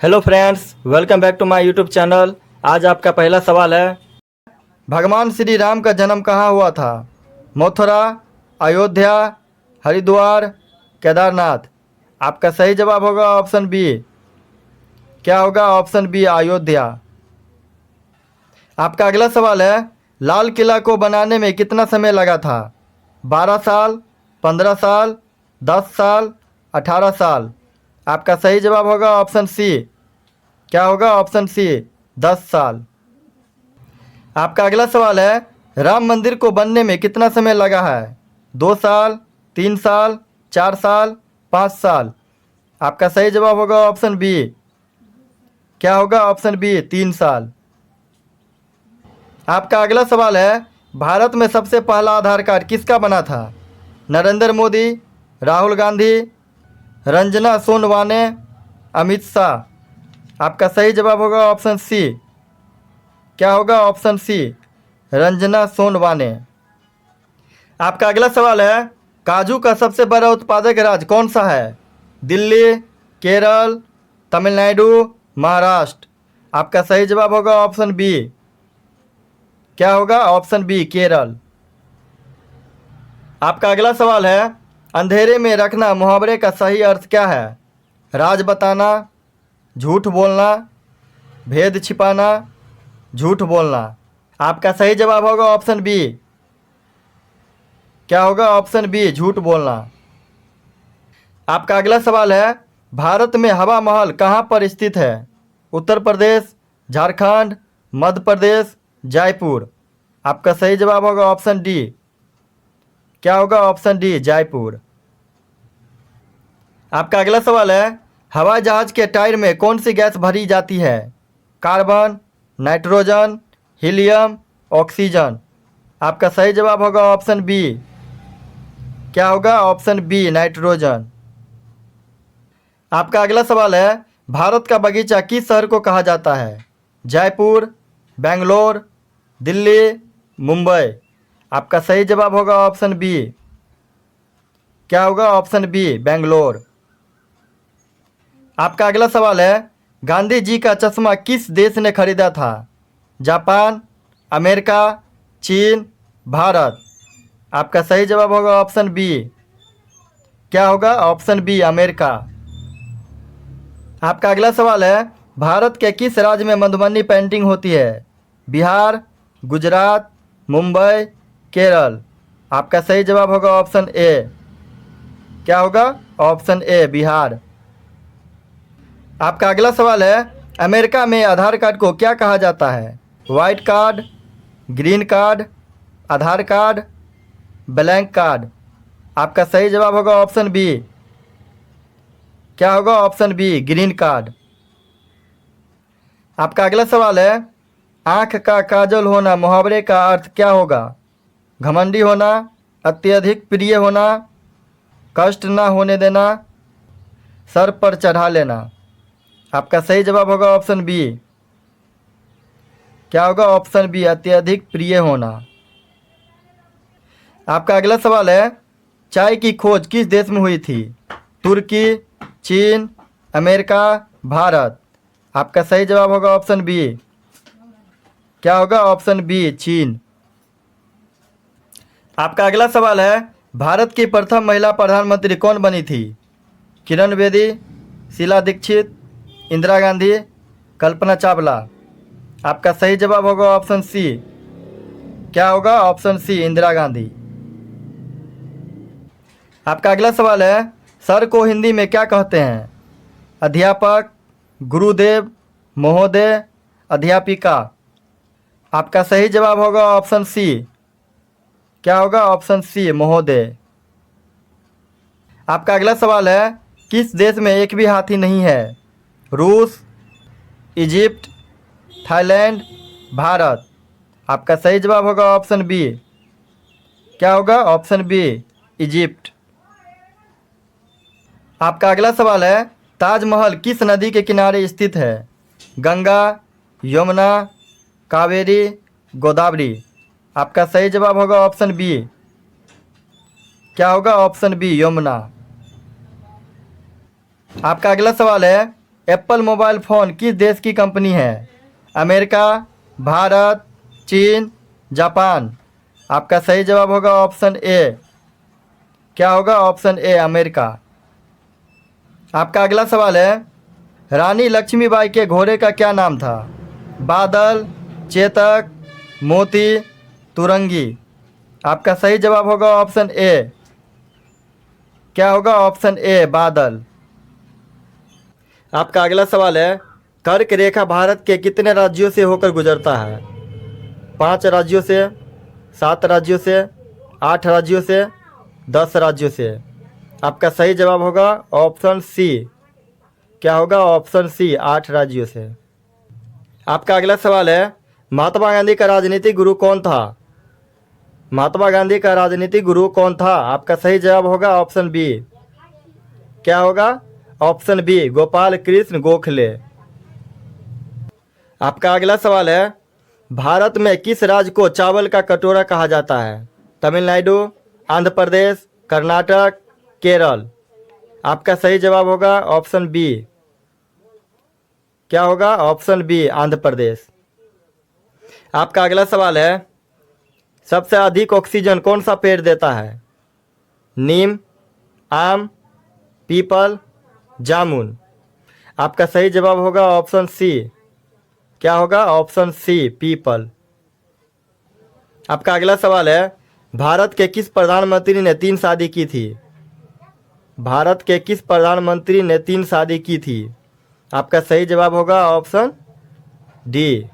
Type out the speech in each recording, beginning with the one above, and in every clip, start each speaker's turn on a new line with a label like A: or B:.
A: Hello friends, welcome back to my YouTube channel. आज आपका पहला सवाल है, भगवान श्री राम का जन्म कहाँ हुआ था? मथुरा, अयोध्या, हरिद्वार, केदारनाथ। आपका सही जवाब होगा ऑप्शन बी। क्या होगा? Option B, Ayodhya. आपका अगला सवाल है, लाल किला को बनाने में कितना समय लगा था? 12 साल, 15 साल, 10 साल, 18 साल। आपका सही जवाब होगा ऑप्शन सी। क्या होगा? ऑप्शन सी, 10 साल। आपका अगला सवाल है, राम मंदिर को बनने में कितना समय लगा है? 2 साल, 3 साल, 4 साल, 5 साल। आपका सही जवाब होगा ऑप्शन बी। क्या होगा? ऑप्शन बी, 3 साल। आपका अगला सवाल है, भारत में सबसे पहला आधार कार्ड किसका बना था? नरेंद्र मोदी, राहुल गांधी, रंजना सोनवाने, अमित शाह। आपका सही जवाब होगा ऑप्शन सी। क्या होगा? Option C, Ranjana Sonawane. आपका अगला सवाल है, काजू का सबसे बड़ा उत्पादक राज्य कौन सा है? दिल्ली, केरल, तमिलनाडु, महाराष्ट्र। आपका सही जवाब होगा ऑप्शन बी। क्या होगा? Option B, Kerala. आपका अगला सवाल है, अंधेरे में रखना मुहावरे का सही अर्थ क्या है? राज बताना, झूठ बोलना, भेद छिपाना, झूठ बोलना। आपका सही जवाब होगा ऑप्शन बी। क्या होगा? ऑप्शन बी, झूठ बोलना। आपका अगला सवाल है, भारत में हवा महल कहाँ पर स्थित है? उत्तर प्रदेश, झारखंड, मध्य प्रदेश, जयपुर। आपका सही जवाब होगा ऑप्शन डी। क्या होगा? Option D, Jaipur. आपका अगला सवाल है, हवाई जहाज के टायर में कौन सी गैस भरी जाती है? Carbon, nitrogen, helium, oxygen. आपका सही जवाब होगा ऑप्शन बी। क्या होगा? Option B, nitrogen. आपका अगला सवाल है, भारत का बगीचा किस शहर को कहा जाता है? जयपुर, बेंगलोर, दिल्ली, मुंबई। आपका सही जवाब होगा ऑप्शन बी। क्या होगा? Option B, Bangalore. आपका अगला सवाल है, गांधी जी का चश्मा किस देश ने खरीदा था? जापान, अमेरिका, चीन, भारत। आपका सही जवाब होगा ऑप्शन बी। क्या होगा? Option B, America. आपका अगला सवाल है, भारत के किस राज्य में मधुबनी पेंटिंग होती है? बिहार, गुजरात, मुंबई, केरल। आपका सही जवाब होगा ऑप्शन ए। क्या होगा? Option A, Bihar. आपका अगला सवाल है, अमेरिका में आधार कार्ड को क्या कहा जाता है? White card, green card, Aadhaar card, blank card. आपका सही जवाब होगा ऑप्शन बी। क्या होगा? Option B, green card. आपका अगला सवाल है, आँख का काजल होना मुहावरे का अर्थ क्या होगा? घमंडी होना, अत्यधिक प्रिय होना, कष्ट न होने देना, सर पर चढ़ा लेना। आपका सही जवाब होगा ऑप्शन बी। क्या होगा? ऑप्शन बी, अत्यधिक प्रिय होना। आपका अगला सवाल है, चाय की खोज किस देश में हुई थी? तुर्की, चीन, अमेरिका, भारत। आपका सही जवाब होगा ऑप्शन बी। क्या होगा? ऑप्शन बी, चीन। आपका अगला सवाल है, भारत की प्रथम महिला प्रधानमंत्री कौन बनी थी? किरण बेदी, शीला दीक्षित, इंदिरा गांधी, कल्पना चावला। आपका सही जवाब होगा ऑप्शन सी। क्या होगा? Option C, Indira Gandhi. आपका अगला सवाल है, सर को हिंदी में क्या कहते हैं? अध्यापक, गुरुदेव, महोदय, अध्यापिका। आपका सही जवाब होगा ऑप्शन सी। क्या होगा? ऑप्शन सी, महोदय। आपका अगला सवाल है, किस देश में एक भी हाथी नहीं है? रूस, इजिप्ट, थाईलैंड, भारत। आपका सही जवाब होगा ऑप्शन बी। क्या होगा? Option B, Egypt. आपका अगला सवाल है, ताजमहल किस नदी के किनारे स्थित है? गंगा, यमुना, कावेरी, गोदावरी। आपका सही जवाब होगा ऑप्शन बी। क्या होगा? Option B, Yamuna. आपका अगला सवाल है, एप्पल मोबाइल फ़ोन किस देश की कंपनी है? अमेरिका, भारत, चीन, जापान। आपका सही जवाब होगा ऑप्शन ए। क्या होगा? Option A, America. आपका अगला सवाल है, रानी लक्ष्मीबाई के घोड़े का क्या नाम था? बादल, चेतक, मोती, तुरंगी। आपका सही जवाब होगा ऑप्शन ए। क्या होगा? ऑप्शन ए, बादल। आपका अगला सवाल है, कर्क रेखा भारत के कितने राज्यों से होकर गुजरता है? 5 राज्यों से, 7 राज्यों से, 8 राज्यों से, 10 राज्यों से। आपका सही जवाब होगा ऑप्शन सी। क्या होगा? ऑप्शन सी, 8 राज्यों से। आपका अगला सवाल है, महात्मा गांधी का राजनीतिक गुरु कौन था? महात्मा गांधी का राजनीतिक गुरु कौन था? आपका सही जवाब होगा ऑप्शन बी। क्या होगा? Option B, Gopal Krishna Gokhale. आपका अगला सवाल है, भारत में किस राज्य को चावल का कटोरा कहा जाता है? तमिलनाडु, आंध्र प्रदेश, कर्नाटक, केरल। आपका सही जवाब होगा ऑप्शन बी। क्या होगा? Option B, Andhra Pradesh. आपका अगला सवाल है, सबसे अधिक ऑक्सीजन कौन सा पेड़ देता है? नीम, आम, पीपल, जामुन। आपका सही जवाब होगा ऑप्शन सी। क्या होगा? ऑप्शन सी, पीपल। आपका अगला सवाल है, भारत के किस प्रधानमंत्री ने 3 शादी की थी? भारत के किस प्रधानमंत्री ने 3 शादी की थी? आपका सही जवाब होगा ऑप्शन डी,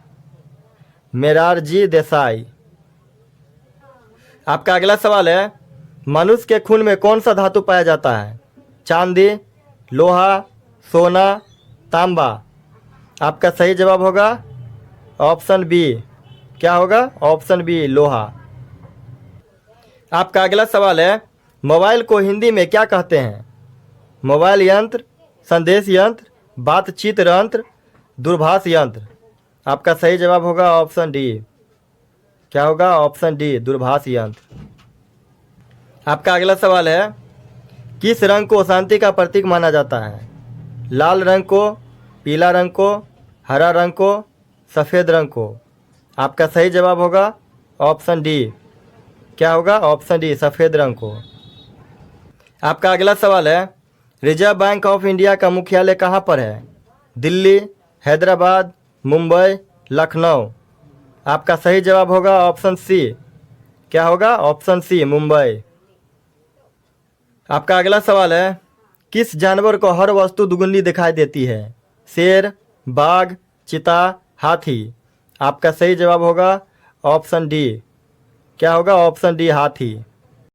A: मोरारजी देसाई। आपका अगला सवाल है, मनुष्य के खून में कौन सा धातु पाया जाता है? चांदी, लोहा, सोना, तांबा। आपका सही जवाब होगा ऑप्शन बी। क्या होगा? ऑप्शन बी, लोहा। आपका अगला सवाल है, मोबाइल को हिंदी में क्या कहते हैं? मोबाइल यंत्र, संदेश यंत्र, बातचीत यंत्र, दूरभाष यंत्र। आपका सही जवाब होगा ऑप्शन डी। क्या होगा? ऑप्शन डी, दूरभाष यंत्र। आपका अगला सवाल है, किस रंग को शांति का प्रतीक माना जाता है? लाल रंग को, पीला रंग को, हरा रंग को, सफ़ेद रंग को। आपका सही जवाब होगा ऑप्शन डी। क्या होगा? ऑप्शन डी, सफ़ेद रंग को। आपका अगला सवाल है, रिजर्व बैंक ऑफ इंडिया का मुख्यालय कहाँ पर है? दिल्ली, हैदराबाद, मुंबई, लखनऊ। आपका सही जवाब होगा ऑप्शन सी। क्या होगा? Option C, Mumbai. आपका अगला सवाल है, किस जानवर को हर वस्तु दुगुनी दिखाई देती है? शेर, बाघ, चीता, हाथी। आपका सही जवाब होगा ऑप्शन डी। क्या होगा? ऑप्शन डी, हाथी।